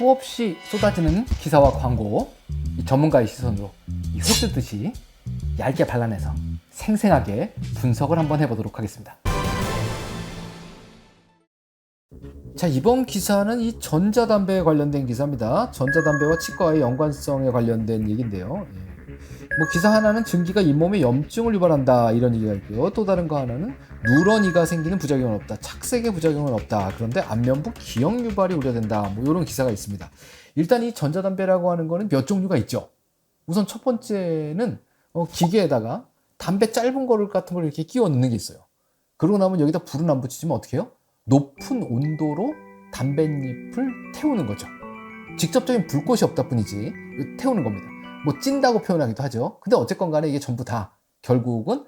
수없이 쏟아지는 기사와 광고, 이 전문가의 시선으로 흙뜯듯이 얇게 발라내서 생생하게 분석을 한번 해보도록 하겠습니다. 자, 이번 기사는 이 전자담배에 관련된 기사입니다. 전자담배와 치과의 연관성에 관련된 얘기인데요. 뭐 기사 하나는 증기가 잇몸에 염증을 유발한다 이런 얘기가 있고요. 또 다른 거 하나는 누런이가 생기는 부작용은 없다, 착색의 부작용은 없다, 그런데 안면부 기형 유발이 우려된다, 뭐 이런 기사가 있습니다. 일단 이 전자담배라고 하는 거는 몇 종류가 있죠. 우선 첫 번째는 기계에다가 담배 짧은 거를 같은 걸 이렇게 끼워 넣는 게 있어요. 그러고 나면 여기다 불은 안 붙이지만 어떻게 해요? 높은 온도로 담뱃잎을 태우는 거죠. 직접적인 불꽃이 없다 뿐이지 태우는 겁니다. 뭐 찐다고 표현하기도 하죠. 근데 어쨌건 간에 이게 전부 다 결국은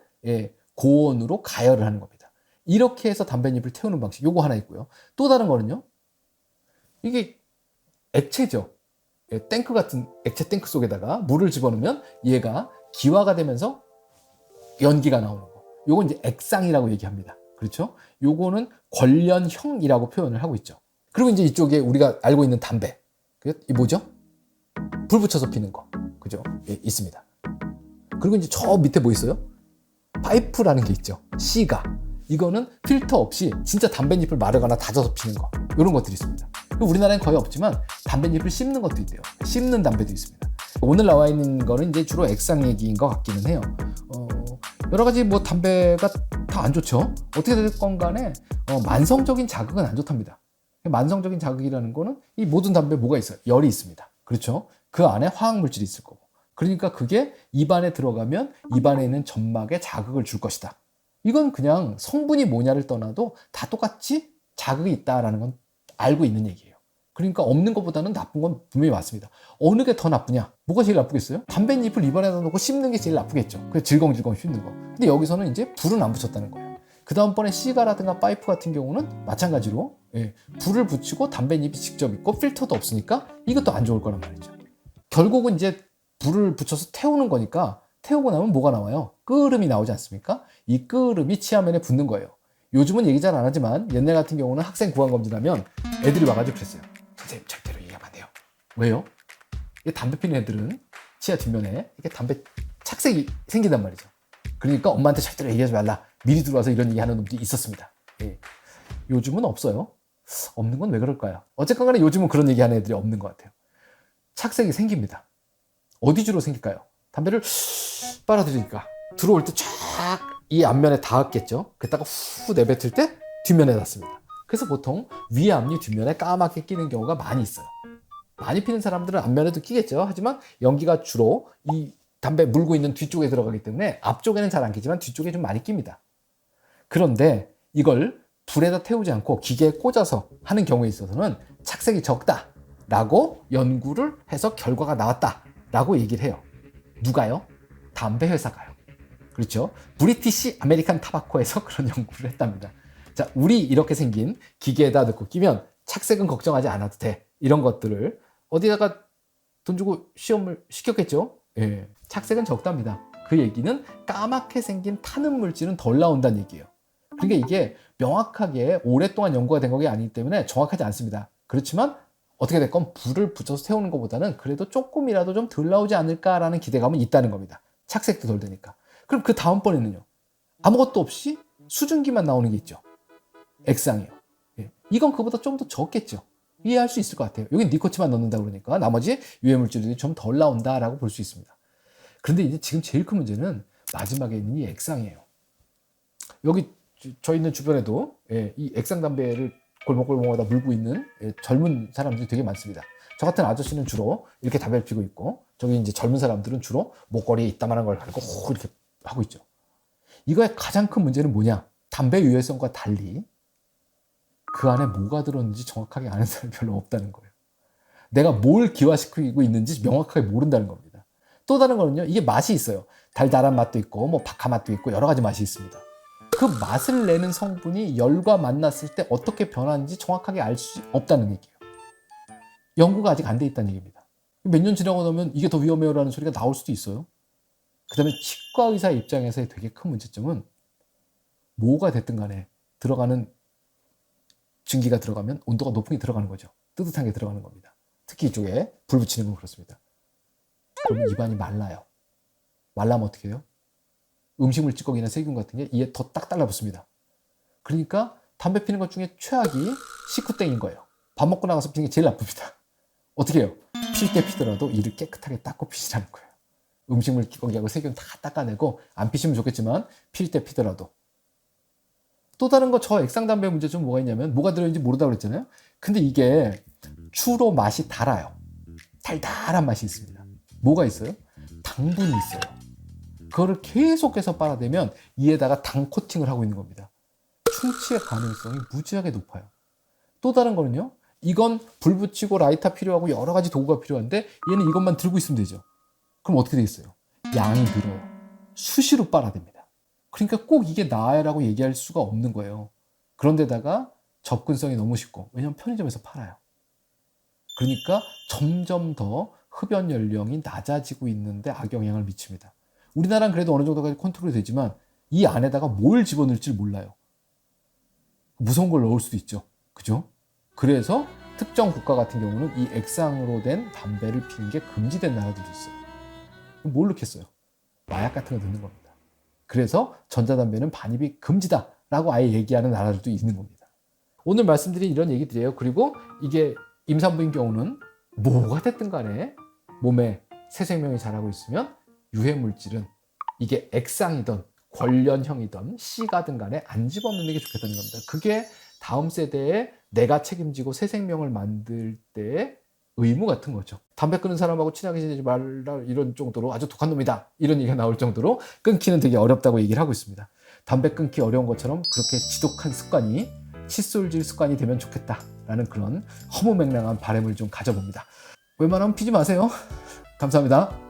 고온으로 가열을 하는 겁니다. 이렇게 해서 담뱃잎을 태우는 방식, 요거 하나 있고요. 또 다른 거는요, 이게 액체죠. 탱크 같은 액체 탱크 속에다가 물을 집어넣으면 얘가 기화가 되면서 연기가 나오는 거, 요건 이제 액상이라고 얘기합니다. 그렇죠? 요거는 권련형이라고 표현을 하고 있죠. 그리고 이제 이쪽에 우리가 알고 있는 담배, 이 뭐죠? 불 붙여서 피는 거, 그죠? 있습니다. 그리고 이제 저 밑에 뭐 있어요? 파이프라는 게 있죠. 시가. 이거는 필터 없이 진짜 담뱃잎을 마르거나 다져서 피는 거, 이런 것들이 있습니다. 우리나라엔 거의 없지만 담뱃잎을 씹는 것도 있대요. 씹는 담배도 있습니다. 오늘 나와 있는 거는 이제 주로 액상 얘기인 것 같기는 해요. 여러 가지 뭐 담배가 다 안 좋죠. 어떻게 됐건 간에 만성적인 자극은 안 좋답니다. 만성적인 자극이라는 거는 이 모든 담배에 뭐가 있어요? 열이 있습니다. 그렇죠? 그 안에 화학물질이 있을 거고. 그러니까 그게 입안에 들어가면 입안에 있는 점막에 자극을 줄 것이다. 이건 그냥 성분이 뭐냐를 떠나도 다 똑같이 자극이 있다라는 건 알고 있는 얘기예요. 그러니까 없는 것보다는 나쁜 건 분명히 맞습니다. 어느 게 더 나쁘냐? 뭐가 제일 나쁘겠어요? 담뱃잎을 입안에다 놓고 씹는 게 제일 나쁘겠죠. 그래서 질겅질겅 씹는 거. 근데 여기서는 이제 불은 안 붙였다는 거예요. 그 다음번에 시가라든가 파이프 같은 경우는 마찬가지로 불을 붙이고 담뱃잎이 직접 있고 필터도 없으니까 이것도 안 좋을 거란 말이죠. 결국은 이제 불을 붙여서 태우는 거니까 태우고 나면 뭐가 나와요? 끓음이 나오지 않습니까? 이 끓음이 치아면에 붙는 거예요. 요즘은 얘기 잘 안 하지만 옛날 같은 경우는 학생 구강검진하면 애들이 와가지고 그랬어요. 선생님, 절대로 얘기하면 안 돼요. 왜요? 담배 피는 애들은 치아 뒷면에 이렇게 담배 착색이 생긴단 말이죠. 그러니까 엄마한테 절대로 얘기하지 말라, 미리 들어와서 이런 얘기 하는 놈들이 있었습니다. 요즘은 없어요. 없는 건 왜 그럴까요? 어쨌건 간에 요즘은 그런 얘기 하는 애들이 없는 것 같아요. 착색이 생깁니다. 어디 주로 생길까요? 담배를 빨아들이니까 들어올 때 쫙 이 앞면에 닿았겠죠. 그랬다가 후 내뱉을 때 뒷면에 닿습니다. 그래서 보통 위 앞니 뒷면에 까맣게 끼는 경우가 많이 있어요. 많이 피는 사람들은 앞면에도 끼겠죠. 하지만 연기가 주로 이 담배 물고 있는 뒤쪽에 들어가기 때문에 앞쪽에는 잘 안 끼지만 뒤쪽에 좀 많이 낍니다. 그런데 이걸 불에다 태우지 않고 기계에 꽂아서 하는 경우에 있어서는 착색이 적다라고 연구를 해서 결과가 나왔다라고 얘기를 해요. 누가요? 담배 회사가요. 그렇죠? 브리티시 아메리칸 타바코에서 그런 연구를 했답니다. 자, 우리 이렇게 생긴 기계에다 넣고 끼면 착색은 걱정하지 않아도 돼. 이런 것들을 어디다가 돈 주고 시험을 시켰겠죠? 착색은 적답니다. 그 얘기는 까맣게 생긴 타는 물질은 덜 나온다는 얘기예요. 그러니까 이게 명확하게 오랫동안 연구가 된 것이 아니기 때문에 정확하지 않습니다. 그렇지만 어떻게 됐건 불을 붙여서 태우는 것보다는 그래도 조금이라도 좀 덜 나오지 않을까라는 기대감은 있다는 겁니다. 착색도 덜 되니까. 그럼 그 다음번에는요, 아무것도 없이 수증기만 나오는 게 있죠. 액상이요. 이건 그보다 좀 더 적겠죠. 이해할 수 있을 것 같아요. 여기 니코틴만 넣는다 그러니까 나머지 유해물질들이 좀 덜 나온다라고 볼 수 있습니다. 그런데 이제 지금 제일 큰 문제는 마지막에 있는 이 액상이에요. 여기 저 있는 주변에도 이 액상 담배를 골목골목마다 물고 있는 젊은 사람들이 되게 많습니다. 저 같은 아저씨는 주로 이렇게 담배를 피고 있고, 저기 이제 젊은 사람들은 주로 목걸이에 이따만한 걸 가지고 이렇게 하고 있죠. 이거의 가장 큰 문제는 뭐냐? 담배 유해성과 달리 그 안에 뭐가 들었는지 정확하게 아는 사람이 별로 없다는 거예요. 내가 뭘 기화시키고 있는지 명확하게 모른다는 겁니다. 또 다른 거는요, 이게 맛이 있어요. 달달한 맛도 있고 뭐 박하 맛도 있고 여러 가지 맛이 있습니다. 그 맛을 내는 성분이 열과 만났을 때 어떻게 변하는지 정확하게 알 수 없다는 얘기예요. 연구가 아직 안 돼 있다는 얘기입니다. 몇 년 지나고 나면 이게 더 위험해요라는 소리가 나올 수도 있어요. 그 다음에 치과 의사 입장에서의 되게 큰 문제점은 뭐가 됐든 간에 들어가는 증기가 들어가면 온도가 높은 게 들어가는 거죠. 뜨뜻한 게 들어가는 겁니다. 특히 이쪽에 불 붙이는 건 그렇습니다. 그러면 입안이 말라요. 말라면 어떻게 해요? 음식물 찌꺼기나 세균 같은 게 이에 더 딱 달라붙습니다. 그러니까 담배 피는 것 중에 최악이 식후땡인 거예요. 밥 먹고 나가서 피는 게 제일 나쁩니다. 어떻게 해요? 필 때 피더라도 이를 깨끗하게 닦고 피시라는 거예요. 음식물 찌꺼기하고 세균 다 닦아내고 안 피시면 좋겠지만 필 때 피더라도. 또 다른 거 저 액상담배 문제 좀 뭐가 있냐면 뭐가 들어있는지 모르다고 그랬잖아요. 근데 이게 주로 맛이 달아요. 달달한 맛이 있습니다. 뭐가 있어요? 당분이 있어요. 그거를 계속해서 빨아대면 이에다가 당 코팅을 하고 있는 겁니다. 충치의 가능성이 무지하게 높아요. 또 다른 거는요. 이건 불 붙이고 라이터 필요하고 여러 가지 도구가 필요한데 얘는 이것만 들고 있으면 되죠. 그럼 어떻게 되겠어요? 양이 늘어요. 수시로 빨아댑니다. 그러니까 꼭 이게 나아라고 얘기할 수가 없는 거예요. 그런데다가 접근성이 너무 쉽고 왜냐하면 편의점에서 팔아요. 그러니까 점점 더 흡연 연령이 낮아지고 있는데 악영향을 미칩니다. 우리나라는 그래도 어느 정도까지 컨트롤이 되지만 이 안에다가 뭘 집어넣을지 몰라요. 무서운 걸 넣을 수도 있죠. 그죠? 그래서 특정 국가 같은 경우는 이 액상으로 된 담배를 피는 게 금지된 나라들도 있어요. 뭘 넣겠어요? 마약 같은 거 넣는 겁니다. 그래서 전자담배는 반입이 금지다라고 아예 얘기하는 나라들도 있는 겁니다. 오늘 말씀드린 이런 얘기들이에요. 그리고 이게 임산부인 경우는 뭐가 됐든 간에 몸에 새 생명이 자라고 있으면 유해물질은 이게 액상이든 관련형이든 C가든 간에 안 집어넣는 게 좋겠다는 겁니다. 그게 다음 세대에 내가 책임지고 새 생명을 만들 때의 의무 같은 거죠. 담배 끊는 사람하고 친하게 지내지 말라 이런 정도로 아주 독한 놈이다 이런 얘기가 나올 정도로 끊기는 되게 어렵다고 얘기를 하고 있습니다. 담배 끊기 어려운 것처럼 그렇게 지독한 습관이 칫솔질 습관이 되면 좋겠다라는 그런 허무맹랑한 바람을 좀 가져봅니다. 웬만하면 피지 마세요. 감사합니다.